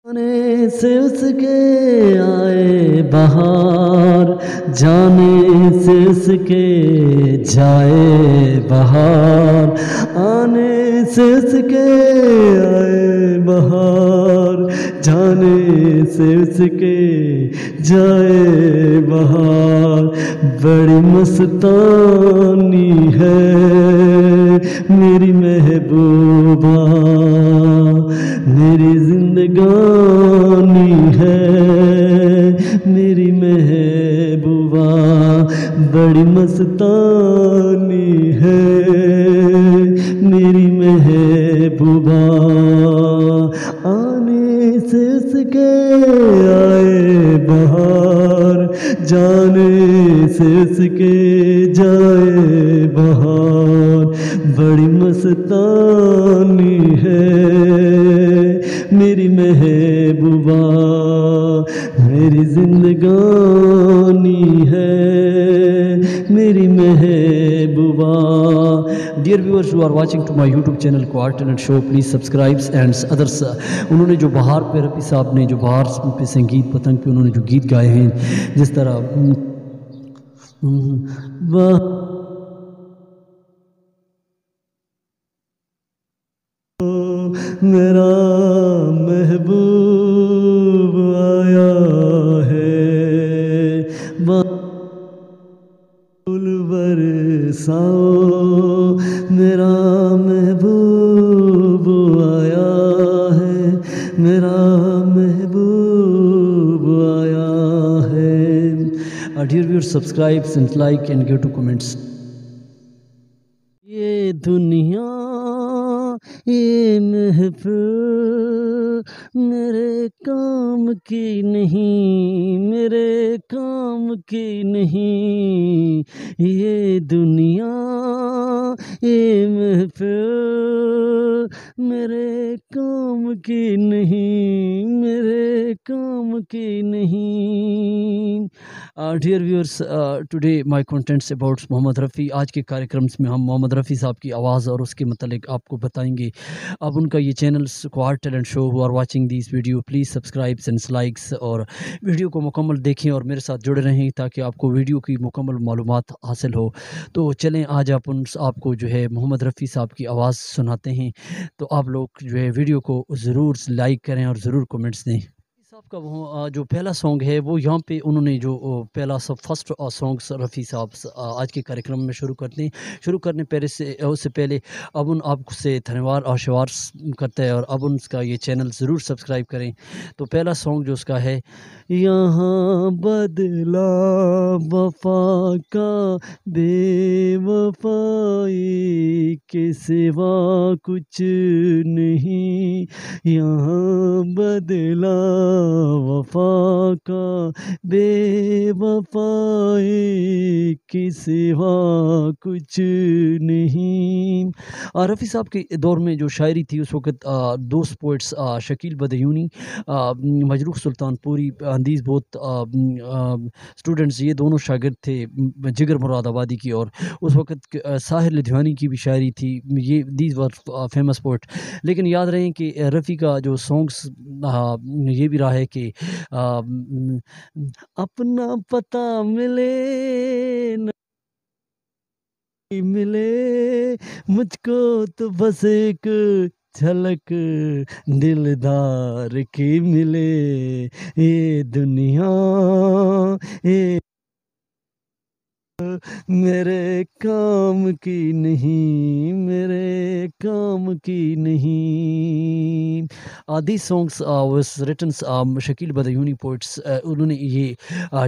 जाने से उसके आए बहार, जाने से उसके जाए बहार, आने से उसके आए बहार, जाने से उसके जाए बहार। बड़ी मस्तानी है मेरी महबूबा, मेरी जिंदगानी है मेरी महबूबा। बड़ी मस्तानी है मेरी महबूबा, आने से उसके आए बहार, जाने से उसके जाए बहार। बड़ी मस्तानी है मेरी महबूबा, मेरी जिंदगानी है मेरी महबूबा। Dear viewers, you are watching to my YouTube channel quart talent show, please subscribe and others. उन्होंने जो बहार पे, रफ़ी साहब ने जो बहार पे संगीत पतंग पे उन्होंने जो गीत गाए हैं, जिस तरह मेरा महबूब आया है, फूल बरसाओ, मेरा महबूब आया है, मेरा महबूब आया है। Dear viewers, subscribe and like and give to comments. ये दुनिया ये महफिल मेरे काम की नहीं, मेरे काम की नहीं। ये दुनिया ये महफिल मेरे काम की नहीं, मेरे काम की नहीं। Dear viewers, today my contents about Mohammed Rafi. आज के कार्यक्रम में हम मोहम्मद रफ़ी साहब की आवाज़ और उसके मतलब आपको बताएंगे। अब उनका ये channel quart talent show, who are watching this video please subscribe and likes, और वीडियो को मुकम्मल देखें और मेरे साथ जुड़े रहें ताकि आपको वीडियो की मुकम्मल मालूमात हासिल हो। तो चलें, आज आपको जो है मोहम्मद रफ़ी साहब की आवाज़ सुनाते हैं। तो आप लोग जो है वीडियो को ज़रूर लाइक करें और ज़रूर कमेंट्स दें। साहब का वो जो पहला सॉन्ग है वो यहाँ पे उन्होंने जो पहला फर्स्ट सॉन्ग रफ़ी साहब आज के कार्यक्रम में शुरू करने पहले से उससे पहले अब उन आपसे धन्यवाद और शुभार करते हैं, और अब उसका ये चैनल ज़रूर सब्सक्राइब करें। तो पहला सॉन्ग जो उसका है, यहाँ बदला वफा का बेवफाई के सिवा कुछ नहीं, यहाँ बदला वफा का बेवफाई के सिवा कुछ नहीं। रफ़ी साहब के दौर में जो शायरी थी उस वक़्त दो पोइट्स शकील बदयूनी, मजरूह सुल्तानपुरी, अंदीज़ बोथ स्टूडेंट्स, ये दोनों शागिर्द थे जिगर मुरादाबादी की, और उस वक़्त साहिर लुधियानी की भी शायरी थी। ये दीज वर फेमस पोइट। लेकिन याद रहे कि रफ़ी का जो सॉन्ग्स ये भी रहा है कि अपना पता मिले न मिले, मुझको तो बस एक झलक दिलदार की मिले। ये दुनिया ये मेरे काम की नहीं, मेरे काम की नहीं। these songs was written Shakeel Badayuni poets, उन्होंने ये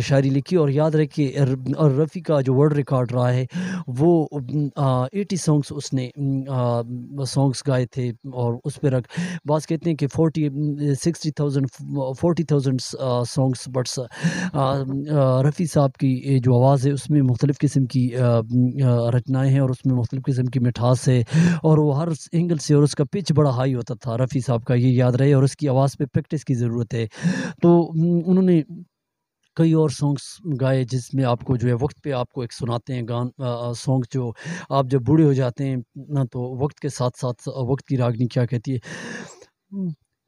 शायरी लिखी। और याद रहे कि और रफ़ी का जो वर्ल्ड रिकॉर्ड रहा है वो 80 सॉन्ग्स उसने सॉन्ग्स गाए थे, और उस पर बात कहते हैं कि 40,000 सॉन्ग्स। बट्स रफ़ी साहब की ये जो आवाज़ है उसमें मुख्तलिफ़ किस्म की रचनाएँ हैं, और उसमें मुख्तलिफ़ किस्म की मिठास है, और वो हर एंगल से, और उसका पिच बड़ा हाई होता था रफ़ी साहब का, ये याद रहे। और उसकी आवाज़ पे प्रैक्टिस की ज़रूरत है। तो उन्होंने कई और सॉन्ग्स गाए जिसमें आपको जो है वक्त पे आपको एक सुनाते हैं सॉन्ग, जो आप जब बूढ़े हो जाते हैं ना, तो वक्त के साथ साथ वक्त की रागनी क्या कहती है,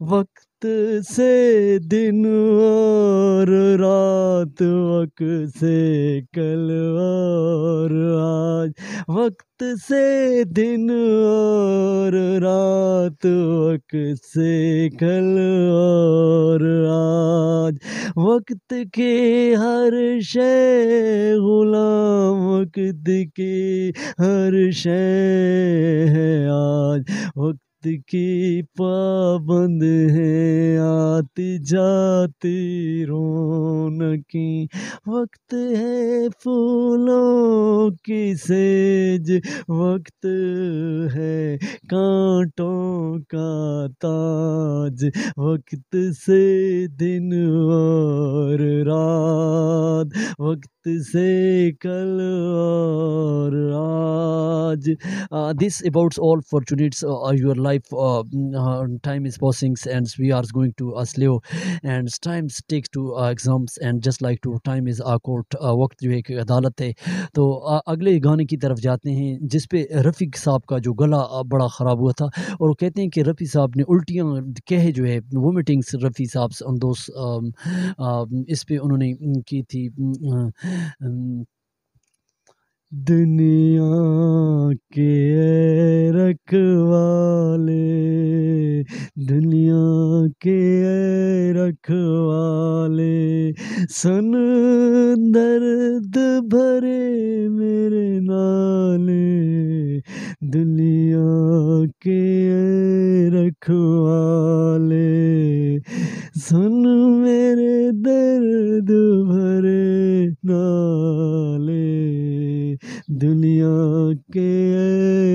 वक्त से दिन और रात, वक्त से कल और आज, वक्त से दिन और रात, वक्त से कल और आज, वक्त के हर शय गुलाम, वक्त के हर शय है आज, वक्त की पाबंद है आती जाती रौनकी, वक्त है फूलों की सेज, वक्त है कांटों का ताज, वक्त से दिन और रात, वक्त से कल और आज. This about all fortunates your life. Time is passing and we are going to slow and time takes to exams and just like to time is a court. वक्त जो है एक अदालत है. तो अगले गाने की तरफ जाते हैं जिस पे रफ़ीक साहब का जो गला बड़ा ख़राब हुआ था और वो कहते हैं कि रफ़ी साहब ने उल्टियाँ कहे जो है वोमिटिंग्स रफ़ी साहब on those इस पे उन्होंने की थी. दुनिया के रखवाले, दुनिया के रखवाले, सुन दर्द भरे मेरे नाले, दुनिया के रखवाले, सुन मेरे दर्द भरे नाले, दुनिया के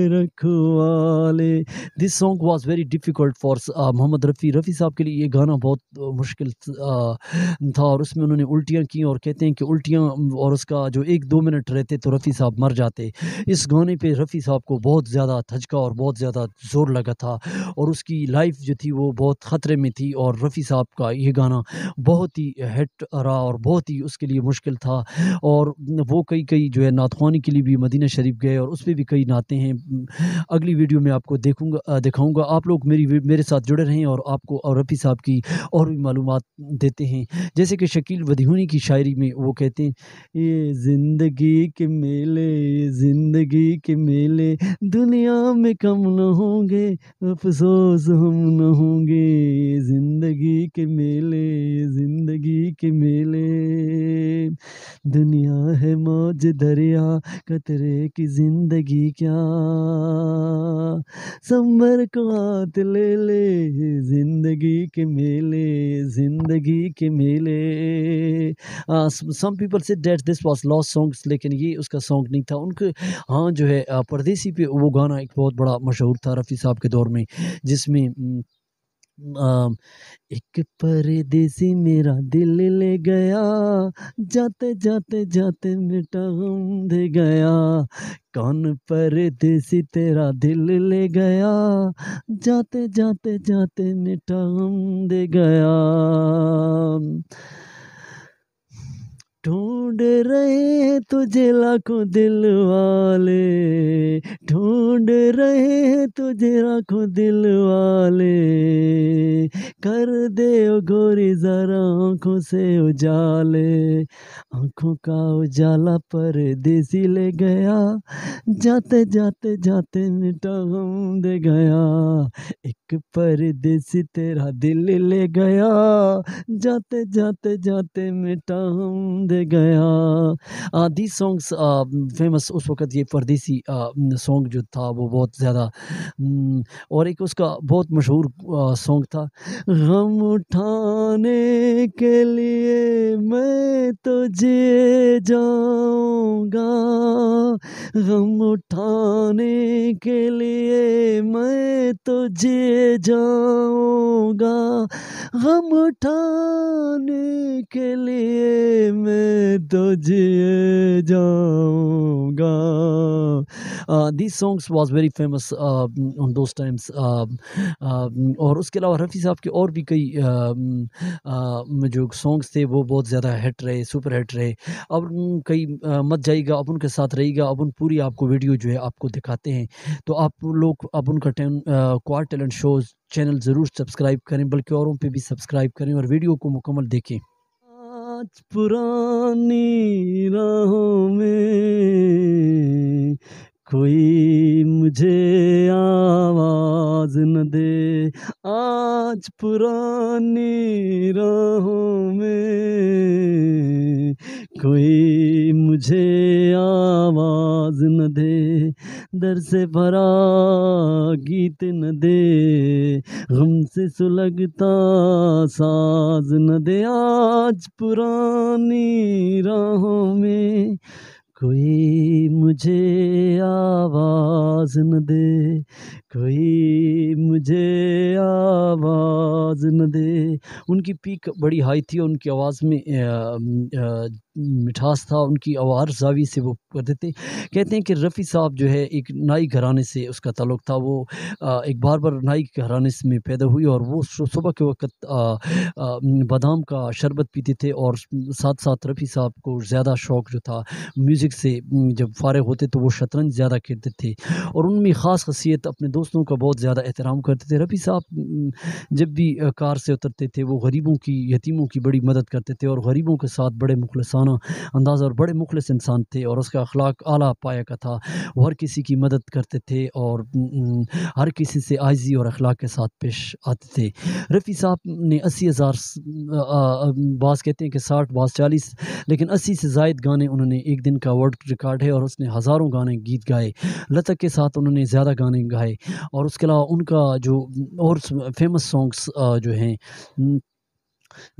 रखवाले. This song was very difficult for Mohammed Rafi sahab के लिए ये गाना बहुत मुश्किल था और उसमें उन्होंने उल्टियाँ की और कहते हैं कि उल्टियाँ और उसका जो 1-2 मिनट रहते तो रफ़ी साहब मर जाते. इस गाने पे रफ़ी साहब को बहुत ज़्यादा धचका और बहुत ज़्यादा ज़ोर लगा था और उसकी लाइफ जो थी वो बहुत ख़तरे में थी और रफ़ी साहब का ये गाना बहुत ही हिट रहा और बहुत ही उसके लिए मुश्किल था और वो कई जो है नातख़्वानी के लिए भी मदीना शरीफ गए और उस पे भी कई नाते हैं. अगली वीडियो में आपको दिखाऊँगा. आप लोग मेरे साथ जुड़े रहें और आपको और रफ़ी साहब की और भी मालूमात देते हैं. जैसे कि शकील वदीहुनी की शायरी में वो कहते हैं, ये ज़िंदगी के मेले, ये ज़िंदगी के मेले, दुनिया में कम न होंगे, अफ़सोस हम न होंगे, ये ज़िंदगी के मेले, ये ज़िंदगी के मेले, दुनिया है मौज दरिया, कतरे की ज़िंदगी क्या, संभर को हाथ ले ले, ज़िंदगी के मेले, ज़िंदगी के मेले. Some people said that this was lost songs, लेकिन ये उसका सॉन्ग नहीं था. उनके हाँ जो है परदेसी पे वो गाना एक बहुत बड़ा मशहूर था रफ़ी साहब के दौर में जिसमें एक परदेसी मेरा दिल ले गया, जाते जाते जाते मिटा गम दे गया, कौन परदेसी तेरा दिल ले गया, जाते जाते जाते मिटा गम दे गया. ढूंढ रहे हैं तुझे लाखों दिल वाले, ढूंढ रहे हैं तुझे लाखों दिल वाले, कर दे ओ गोरी जरा आँखों से उजाले, आँखों का उजाला परदेसी ले गया, जाते जाते जाते मिटा गम दे गया, एक परदेसी तेरा दिल ले गया, जाते जाते जाते मिटा गम दे गया. these songs फेमस उस वक़्त ये परदेसी सॉन्ग जो था वो बहुत ज़्यादा और एक उसका बहुत मशहूर सॉन्ग था, गम उठाने के लिए मैं तो जिए जाऊँगा, गम उठाने के लिए मैं तो जिए जाऊँगा, गम उठाने के लिए मैं तो तो जिए जाऊंगा। These songs was very famous on those times. और उसके अलावा रफ़ी साहब के और भी कई जो सॉन्ग्स थे वो बहुत ज़्यादा हिट रहे, सुपर हिट रहे। अब कई मत जाइएगा, अब उनके साथ रहिएगा, अब उन पूरी आपको वीडियो जो है आपको दिखाते हैं। तो आप लोग अब उनका क्वाड टैलेंट शोज़ चैनल ज़रूर सब्सक्राइब करें, बल्कि औरों पे भी सब्सक्राइब करें और वीडियो को मुकम्मल देखें। आज पुरानी राहों में कोई मुझे आवाज़ न दे, आज पुरानी राहों में कोई मुझे आवाज़ न दे, दर्द से भरा गीत न दे, गम से सुलगता साज न दे, आज पुरानी राहों में कोई मुझे आवाज़ न दे, कोई मुझे आवाज़ न दे। उनकी पीक बड़ी हाई थी और उनकी आवाज़ में मिठास था, उनकी आवाज़ ज़ावी से वो करते थे। कहते हैं कि रफ़ी साहब जो है एक नाई घराने से उसका ताल्लुक़ था। वो एक बार नाई के घराने में पैदा हुई और वो सुबह के वक़्त बादाम का शरबत पीते थे और साथ-साथ रफ़ी साहब को ज़्यादा शौक जो था म्यूज़िक से, जब फ़ारिग होते तो वो शतरंज ज़्यादा खेलते थे और उनमें ख़ास ख़ासियत अपने दोस्तों का बहुत ज़्यादा एहतराम करते थे। रफ़ी साहब जब भी कार से उतरते थे वो गरीबों की, यतीमों की बड़ी मदद करते थे और गरीबों के साथ बड़े मुखलिसाना अंदाज़ और बड़े मुखलिस इंसान थे और उसका अखलाक आला पाया का था। वो हर किसी की मदद करते थे और हर किसी से आइज़ी और अखलाक के साथ पेश आते थे। रफ़ी साहब ने 80,000 बाज़ कहते हैं कि 60 बाज़ 40, लेकिन 80 से ज़ायद गाने उन्होंने, एक दिन का वर्ल्ड रिकॉर्ड है और उसने हज़ारों गाने गीत गाए। लता के साथ उन्होंने ज़्यादा गाने गाए और उसके अलावा उनका जो और फेमस सॉन्ग्स जो हैं,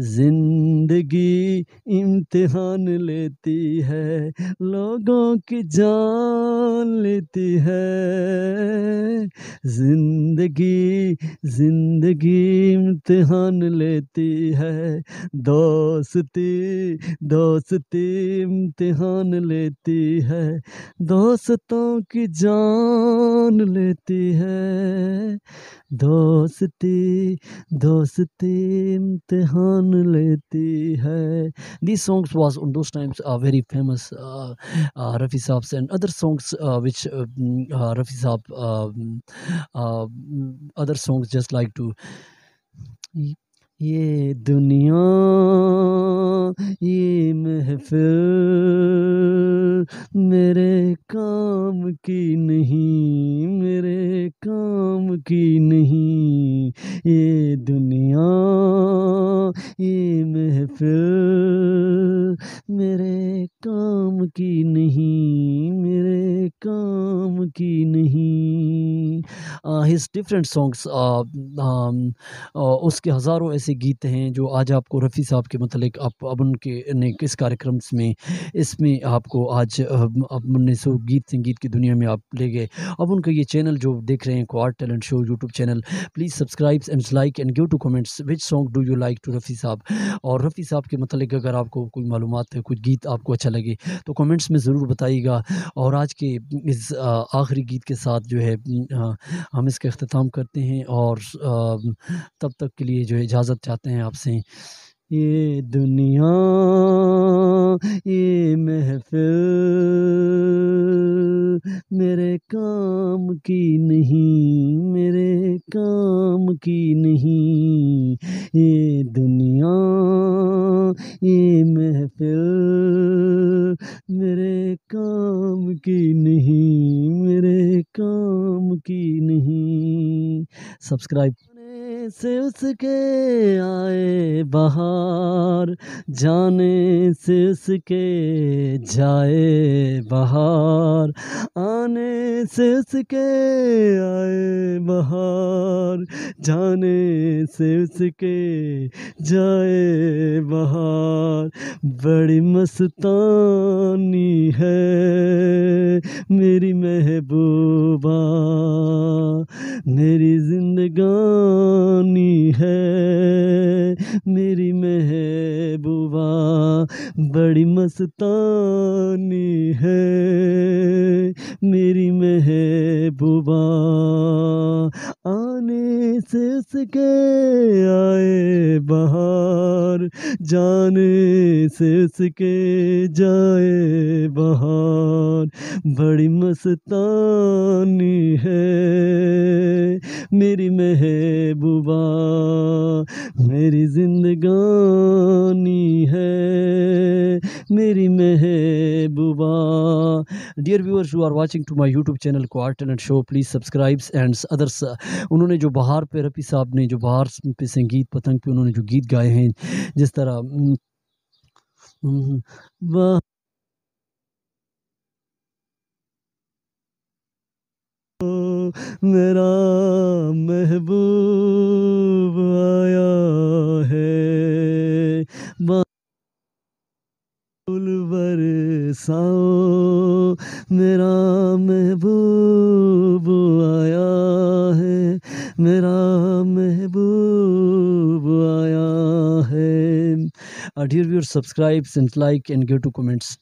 ज़िंदगी इम्तिहान लेती है, लोगों की जान लेती है। ज़िंदगी ज़िंदगी इम्तिहान लेती है, दोस्ती दोस्ती इम्तिहान लेती है, दोस्तों की जान लेती है। दोस्ती दोस्ती इम्तिहान लेती है। These songs was on those times very famous. Rafi Saab's and other songs which Rafi Saab other songs just like to ये दुनिया ये महफ़िल मेरे काम की नहीं, मेरे काम की नहीं, ये दुनिया ये महफ़िल मेरे काम की नहीं, मेरे काम की नहीं। His different songs उसके हज़ारों ऐसे गीत हैं जो आज आपको रफ़ी साहब के मतलब आप अब उनके ने किस कार्यक्रम में इसमें आपको आज अब उन्नीस 100 गीत संगीत की दुनिया में आप ले गए। अब उनका ये चैनल जो देख रहे हैं quad talent show YouTube channel, please subscribe and like and give to comments which song do you like to Rafi sahab. और रफ़ी साहब के मतलब अगर आपको कोई मालूमात है, कुछ गीत आपको अच्छा लगे तो कमेंट्स में ज़रूर बताइएगा। और आज के इस आखिरी गीत के साथ जो है हम इसका इख्तिताम करते हैं और तब तक के लिए जो है इजाज़त चाहते हैं आपसे। ये दुनिया ये महफ़िल मेरे काम की नहीं, मेरे काम की नहीं, ये दुनिया ये महफ़िल मेरे काम की नहीं, मेरे काम की नहीं। सब्सक्राइब से उसके आए बहार, जाने से उसके जाए बहार, आने से उसके आए बहार, जाने से उसके जाए बहार। बड़ी मस्तानी है मेरी महबूबा, मेरी ज़िंदगानी है मेरी महबूबा, बड़ी मस्तानी है मेरी महबूबा। आने से उसके आए बहार, जाने से उसके जाए बहार, बड़ी मस्तानी है मेरी महबूबा, मेरी जिंदगानी है मेरी महबूबा। Dear viewers, you are watching to my YouTube channel क्वार talent show, please subscribe and others. उन्होंने जो बहार पे, रफ़ी साहब ने जो बहार पे संगीत पतंग पे उन्होंने जो गीत गाए हैं, जिस तरह वाह मेरा महबूब आया है, फूल बरसाओ, मेरा महबूब आया है, मेरा महबूब आया है। Dear viewers, subscribe and like and give to comments.